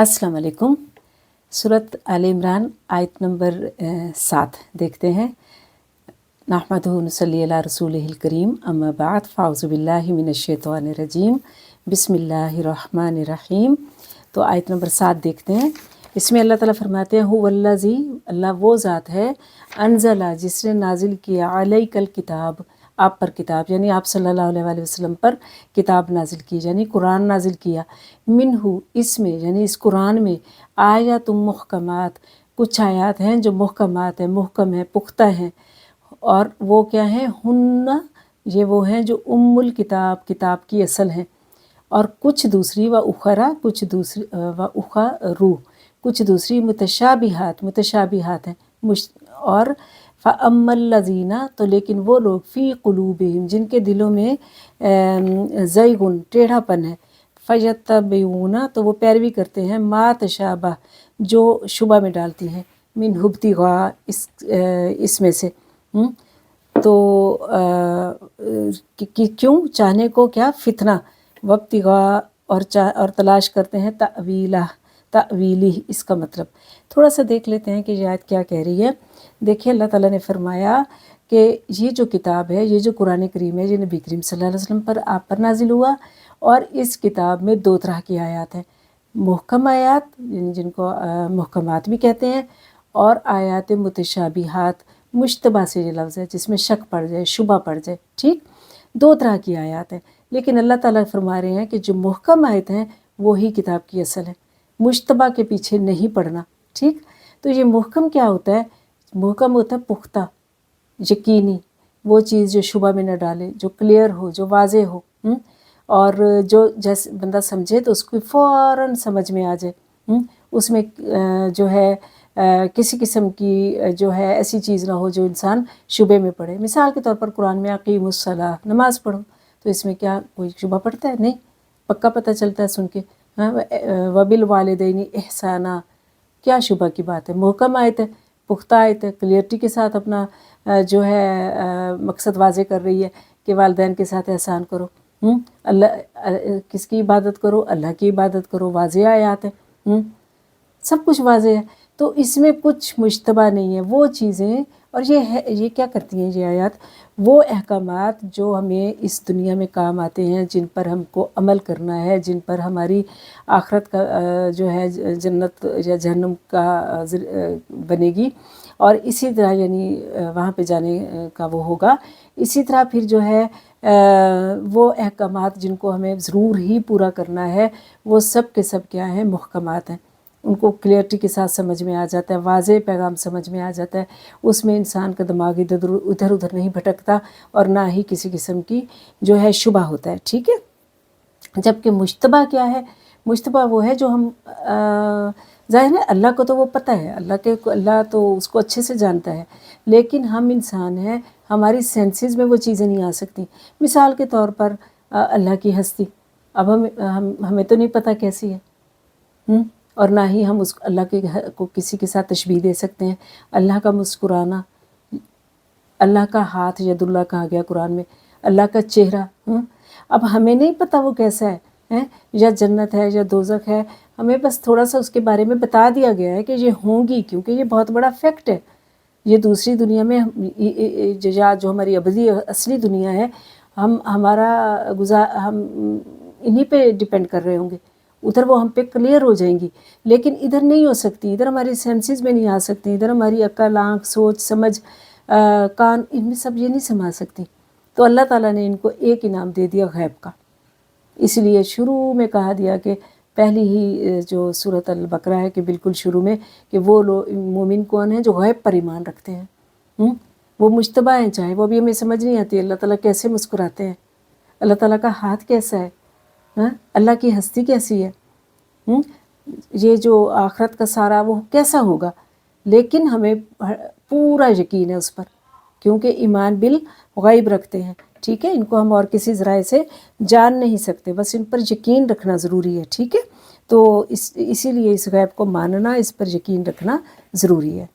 अस्सलाम वालेकुम। सूरत आल इमरान आयत नंबर 7 देखते हैं। नहमदुहु व नसल्ली अला रसूलिहिल करीम, अम्मा बाद, फ़ाऊज़ु बिल्लाहि मिनश शैतानिर रजीम, बिस्मिल्लाहिर रहमानिर रहीम। तो आयत नंबर 7 देखते हैं। इसमें अल्लाह ताला फरमाते हैं, हुवल्लज़ी, अल्लाह वो ज़ात है, अनज़ला, जिसने नाजिल किया, अलैकल किताब, आप पर किताब, यानी आप सल्लल्लाहु अलैहि वसल्लम पर किताब नाजिल की, यानी कुरान नाजिल किया। मिन्हु, इसमें यानी इस कुरान में, आयातुम मुहकमात, कुछ आयात हैं जो मुहकमात हैं, मुहकम हैं, पुख्ता हैं। और वो क्या हैं? हुन्ना, ये वो हैं जो उम्मुल किताब, किताब की असल हैं। और कुछ दूसरी व उखरा, कुछ दूसरी व उखरू, कुछ दूसरी मुतशाबिहात, मुतशाबिहात हैं। और फ़अम्मल्लज़ीना, तो लेकिन वो लोग, फ़ी क़ुलूबिहिम, जिनके दिलों में ज़ैग़ुन, टेढ़ापन है, फ़यत्तबिऊना, तो वो पैरवी करते हैं, मा तशाबह, जो शुबा में डालती हैं, मिन हुब्तिगा, इसमें से। तो क्यों? चाहने को क्या? फितना, वब्तिगा, और तलाश करते हैं तावीला, तावीली, इसका मतलब थोड़ा सा देख लेते हैं कि ये आयत क्या कह रही है। देखिए, अल्लाह ताला ने फरमाया कि ये जो किताब है, ये जो कुरान करीम है, ये नबी करीम सल्लल्लाहु अलैहि वसल्लम पर, आप पर नाजिल हुआ। और इस किताब में दो तरह की आयत हैं, मुहकम आयत, जिनको मुहकमात भी कहते हैं, और आयत मुतशाबिहात, मुश्तबा से ये लफ्ज़ है जिसमें शक पड़ जाए, शुबा पड़ जाए। ठीक, दो तरह की आयत है। लेकिन अल्लाह ताला फरमा रहे हैं कि जो मुहकम आयत हैं वही किताब की असल है, मुश्तबा के पीछे नहीं पड़ना। ठीक, तो ये मुहकम क्या होता है? मुहकम होता है पुख्ता, यकीनी, वो चीज़ जो शुबा में न डाले, जो क्लियर हो, जो वाज़े हो, और जो जैसे बंदा समझे तो उसको फ़ौरन समझ में आ जाए। उसमें जो है किसी किस्म की जो है ऐसी चीज़ ना हो जो इंसान शुबे में पड़े। मिसाल के तौर पर कुरान में अक़ीमुस्सलाह, नमाज पढ़ो, तो इसमें क्या कोई शुबा पड़ता है? नहीं, पक्का पता चलता है सुन के। वबिल वालिदैनी इहसाना, क्या शुबा की बात है? मुहकम आयत है, पुख्ता आयत है, क्लियरिटी के साथ अपना जो है मकसद वाज़े कर रही है कि वालिदैन के साथ एहसान करो। अल्लाह किसकी इबादत करो? अल्लाह की इबादत करो। वाज़े आयात है, सब कुछ वाज़े है। तो इसमें कुछ मुश्तबा नहीं है। वो चीज़ें, और ये क्या करती हैं ये आयत? वो अहकामात जो हमें इस दुनिया में काम आते हैं, जिन पर हमको अमल करना है, जिन पर हमारी आखिरत का जो है जन्नत या जहन्नम का बनेगी, और इसी तरह यानी वहाँ पे जाने का वो होगा। इसी तरह फिर जो है वो अहकामात जिनको हमें ज़रूर ही पूरा करना है, वो सब के सब क्या हैं? मुहकमात हैं। उनको क्लियरिटी के साथ समझ में आ जाता है, वाज़े पैगाम समझ में आ जाता है। उसमें इंसान का दिमाग इधर उधर नहीं भटकता, और ना ही किसी किस्म की जो है शुबा होता है। ठीक है, जबकि मुश्तबा क्या है? मुश्तबा वो है जो हम ज़ाहिर है अल्लाह को तो वो पता है, अल्लाह तो उसको अच्छे से जानता है, लेकिन हम इंसान हैं, हमारी सेंसेस में वो चीज़ें नहीं आ सकती। मिसाल के तौर पर अल्लाह की हस्ती, अब हमें तो नहीं पता कैसी है, और ना ही हम उस अल्लाह को किसी के साथ तशबीह दे सकते हैं। अल्लाह का मुस्कुराना, अल्लाह का हाथ यदुल्लाह कहा गया कुरान में, अल्लाह का चेहरा, अब हमें नहीं पता वो कैसा है, या जन्नत है या दोज़ख है। हमें बस थोड़ा सा उसके बारे में बता दिया गया है कि ये होंगी, क्योंकि ये बहुत बड़ा फैक्ट है। ये दूसरी दुनिया में जो हमारी अबदी असली दुनिया है, हम इन्हीं पे डिपेंड कर रहे होंगे। उधर वो हम पे क्लियर हो जाएंगी, लेकिन इधर नहीं हो सकती। इधर हमारी सेंसेस में नहीं आ सकती, इधर हमारी अक्ल, आँख, सोच, समझ, कान, इनमें सब ये नहीं समा सकती। तो अल्लाह ताला ने इनको एक इनाम दे दिया गैब का। इसलिए शुरू में कहा दिया कि पहली ही जो सूरत अल बकरा है कि बिल्कुल शुरू में, कि वो लोग मोमिन कौन हैं जो गैब पर ईमान रखते हैं। वो मुश्तबा हैं, चाहे वो भी हमें समझ नहीं आती। अल्लाह ताला कैसे मुस्कुराते हैं, अल्लाह ताला का हाथ कैसा है, अल्लाह की हस्ती कैसी है, ये जो आखिरत का सारा वो कैसा होगा, लेकिन हमें पूरा यकीन है उस पर, क्योंकि ईमान बिल गैब रखते हैं। ठीक है, इनको हम और किसी ज़राए से जान नहीं सकते, बस इन पर यकीन रखना ज़रूरी है। ठीक है, तो इसीलिए इस गैब को मानना, इस पर यकीन रखना ज़रूरी है।